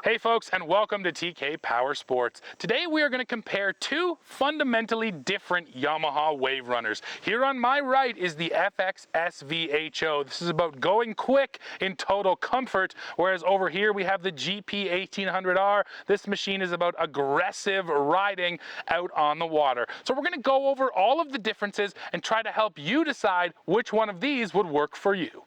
Hey folks, and welcome to TK Power Sports. Today we are going to compare two fundamentally different Yamaha Waverunners. Here on my right is the FX SVHO. This is about going quick in total comfort, whereas over here we have the GP1800R. This machine is about aggressive riding out on the water. So we're going to go over all of the differences and try to help you decide which one of these would work for you.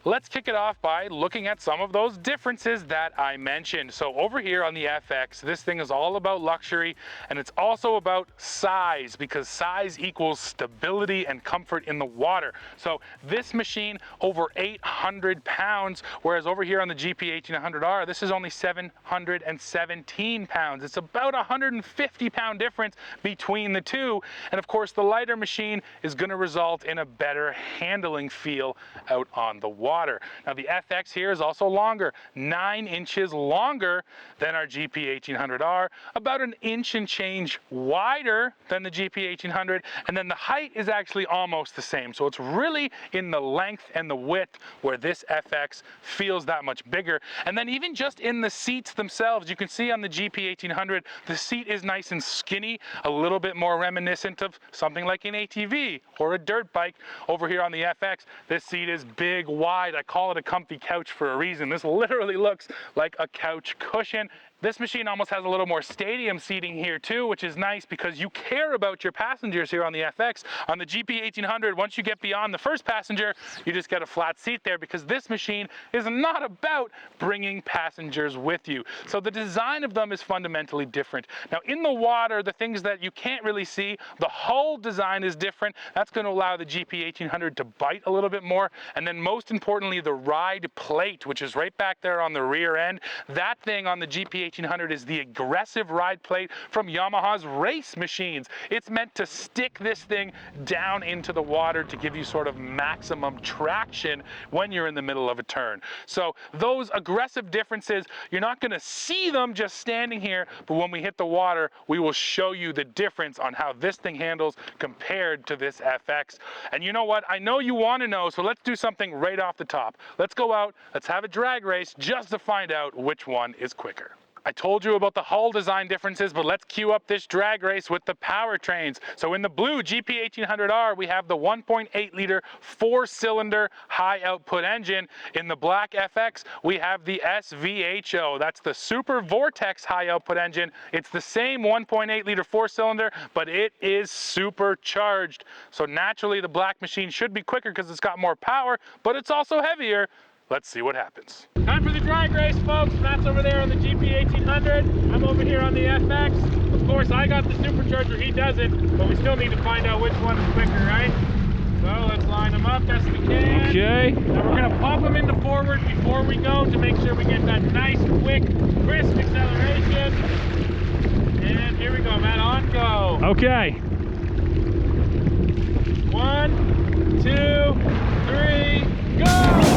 Let's kick it off by looking at some of those differences that I mentioned. So over here on the FX, this thing is all about luxury, and it's also about size, because size equals stability and comfort in the water. So this machine over 800 pounds, whereas over here on the GP1800R, this is only 717 pounds. It's about a 150-pound difference between the two. And of course, the lighter machine is going to result in a better handling feel out on the water. Now the FX here is also longer, 9 inches longer than our GP1800R, about an inch and change wider than the GP1800, and then the height is actually almost the same. So it's really in the length and the width where this FX feels that much bigger. And then even just in the seats themselves, you can see on the GP1800, the seat is nice and skinny, a little bit more reminiscent of something like an ATV or a dirt bike. Over here on the FX, this seat is big, wide. I call it a comfy couch for a reason. This literally looks like a couch cushion. This machine almost has a little more stadium seating here too, which is nice because you care about your passengers here on the FX. On the GP1800, once you get beyond the first passenger, you just get a flat seat there, because this machine is not about bringing passengers with you. So the design of them is fundamentally different. Now in the water, the things that you can't really see, the hull design is different. That's going to allow the GP1800 to bite a little bit more. And then most importantly, the ride plate, which is right back there on the rear end. That thing on the GP1800 is the aggressive ride plate from Yamaha's race machines. It's meant to stick this thing down into the water to give you sort of maximum traction when you're in the middle of a turn. So those aggressive differences, you're not going to see them just standing here, but when we hit the water, we will show you the difference on how this thing handles compared to this FX. And you know what? I know you want to know, so let's do something right off the top. Let's go out, let's have a drag race just to find out which one is quicker. I told you about the hull design differences, but let's cue up this drag race with the powertrains. So in the blue GP1800R, we have the 1.8 liter 4-cylinder high output engine. In the black FX, we have the SVHO. That's the Super Vortex high output engine. It's the same 1.8 liter 4-cylinder, but it is supercharged. So naturally, the black machine should be quicker because it's got more power, but it's also heavier. Let's see what happens. Time for the drag race, folks. Matt's over there on the GP1800. I'm over here on the FX. Of course, I got the supercharger, he doesn't, but we still need to find out which one is quicker, right? So let's line them up best we can. Okay. Now we're gonna pop them into forward before we go to make sure we get that nice, quick, crisp acceleration. And here we go, Matt, on go. Okay. 1, 2, 3, go!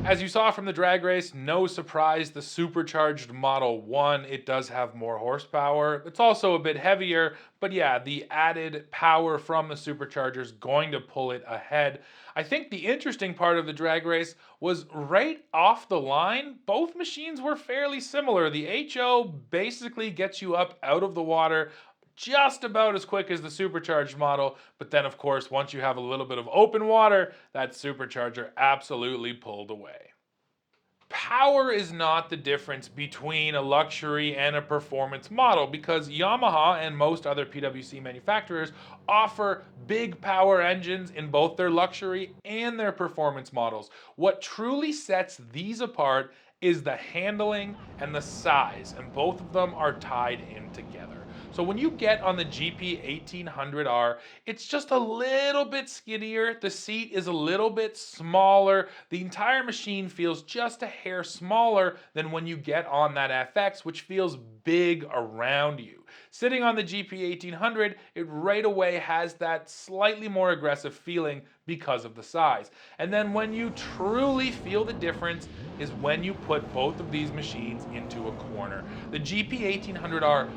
As you saw from the drag race, no surprise, the supercharged Model 1, it does have more horsepower. It's also a bit heavier, but yeah, the added power from the supercharger is going to pull it ahead. I think the interesting part of the drag race was right off the line, both machines were fairly similar. The HO basically gets you up out of the water just about as quick as the supercharged model, but then of course, once you have a little bit of open water, that supercharger absolutely pulled away. Power is not the difference between a luxury and a performance model, because Yamaha and most other PWC manufacturers offer big power engines in both their luxury and their performance models. What truly sets these apart is the handling and the size, and both of them are tied in together. So when you get on the GP1800R, it's just a little bit skinnier, the seat is a little bit smaller, the entire machine feels just a hair smaller than when you get on that FX, which feels big around you. Sitting on the GP1800, it right away has that slightly more aggressive feeling because of the size. And then when you truly feel the difference is when you put both of these machines into a corner. The GP1800R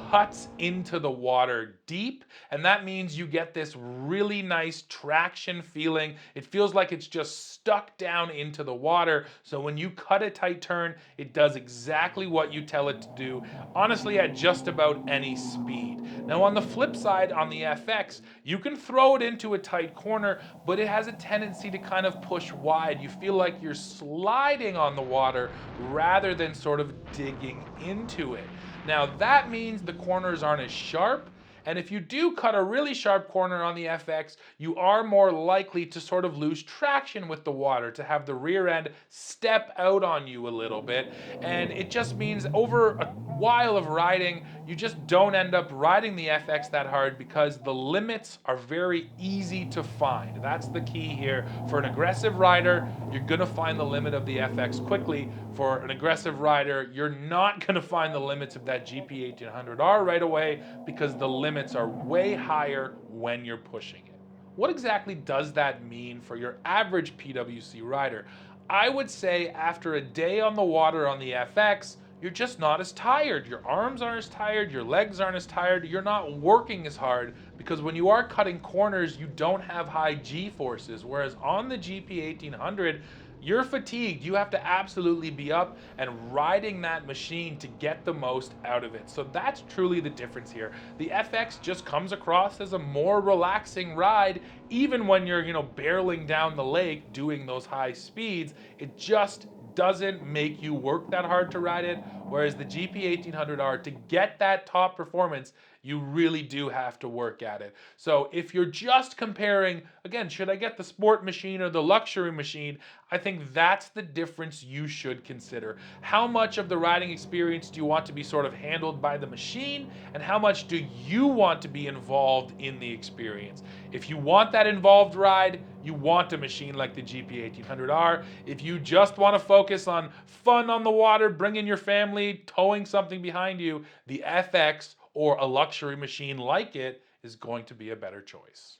cuts into the water deep, and that means you get this really nice traction feeling. It feels like it's just stuck down into the water, so when you cut a tight turn, it does exactly what you tell it to do, honestly at just about any speed. Now on the flip side, on the FX, you can throw it into a tight corner, but it has a tendency to kind of push wide. You feel like you're sliding on the water rather than sort of digging into it. Now that means the corners aren't as sharp, and if you do cut a really sharp corner on the FX, you are more likely to sort of lose traction with the water, to have the rear end step out on you a little bit, and it just means over a while of riding, you just don't end up riding the FX that hard because the limits are very easy to find. That's the key here. For an aggressive rider, you're gonna find the limit of the FX quickly. For an aggressive rider, you're not gonna find the limits of that GP1800R right away because the limits are way higher when you're pushing it. What exactly does that mean for your average PWC rider? I would say after a day on the water on the FX, you're just not as tired. Your arms aren't as tired, your legs aren't as tired, you're not working as hard, because when you are cutting corners, you don't have high G forces, whereas on the GP1800, you're fatigued. You have to absolutely be up and riding that machine to get the most out of it. So that's truly the difference here. The FX just comes across as a more relaxing ride, even when you're, barreling down the lake doing those high speeds. It just doesn't make you work that hard to ride it, whereas the GP1800R, to get that top performance, you really do have to work at it. So if you're just comparing, again, should I get the sport machine or the luxury machine, I think that's the difference you should consider. How much of the riding experience do you want to be sort of handled by the machine, and how much do you want to be involved in the experience? If you want that involved ride, you want a machine like the GP1800R. If you just want to focus on fun on the water, bringing your family, towing something behind you, the FX or a luxury machine like it is going to be a better choice.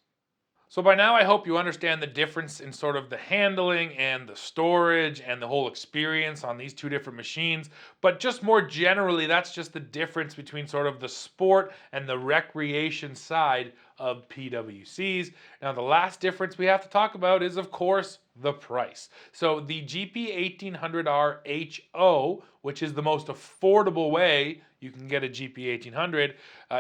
So by now I hope you understand the difference in sort of the handling and the storage and the whole experience on these two different machines. But just more generally, that's just the difference between sort of the sport and the recreation side of PWCs. Now the last difference we have to talk about is, of course, the price. So the GP1800R HO, which is the most affordable way you can get a GP1800,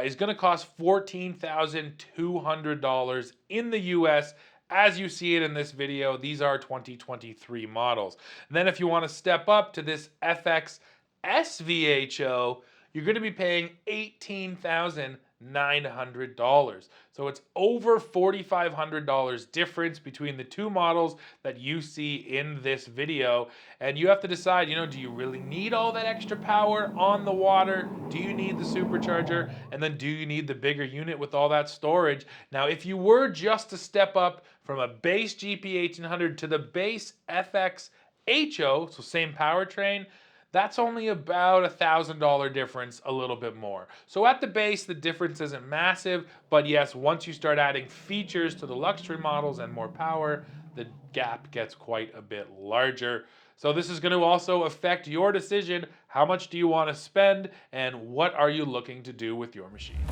is going to cost $14,200 in the US. As you see it in this video, these are 2023 models. And then if you want to step up to this FX SVHO, you're going to be paying $18,900. So it's over $4,500 difference between the two models that you see in this video. And you have to decide, do you really need all that extra power on the water? Do you need the supercharger? And then do you need the bigger unit with all that storage? Now, if you were just to step up from a base GP1800 to the base FX HO, so same powertrain, that's only about $1,000 difference, a little bit more. So at the base, the difference isn't massive, but yes, once you start adding features to the luxury models and more power, the gap gets quite a bit larger. So this is going to also affect your decision. How much do you want to spend, and what are you looking to do with your machine?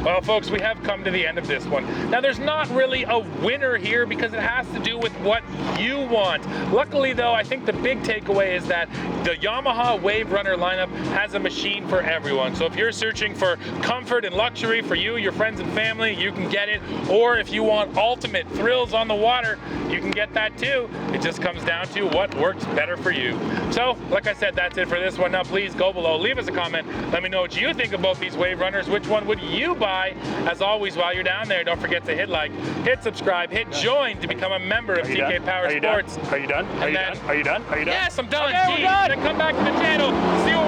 Well, folks, we have come to the end of this one. Now, there's not really a winner here because it has to do with what you want. Luckily, though, I think the big takeaway is that the Yamaha Waverunner lineup has a machine for everyone. So if you're searching for comfort and luxury for you, your friends and family, you can get it. Or if you want ultimate thrills on the water, you can get that too. It just comes down to what works better for you. So, like I said, that's it for this one. Now, please go below, leave us a comment. Let me know what you think about these Waverunners. Which one would you buy? As always, while you're down there, don't forget to hit like, hit subscribe, hit join to become a member of TK Power Sports. Are you done? Are you done? Are you done? Are you done? Yes, I'm done. Okay, we're done. Then come back to the channel. See what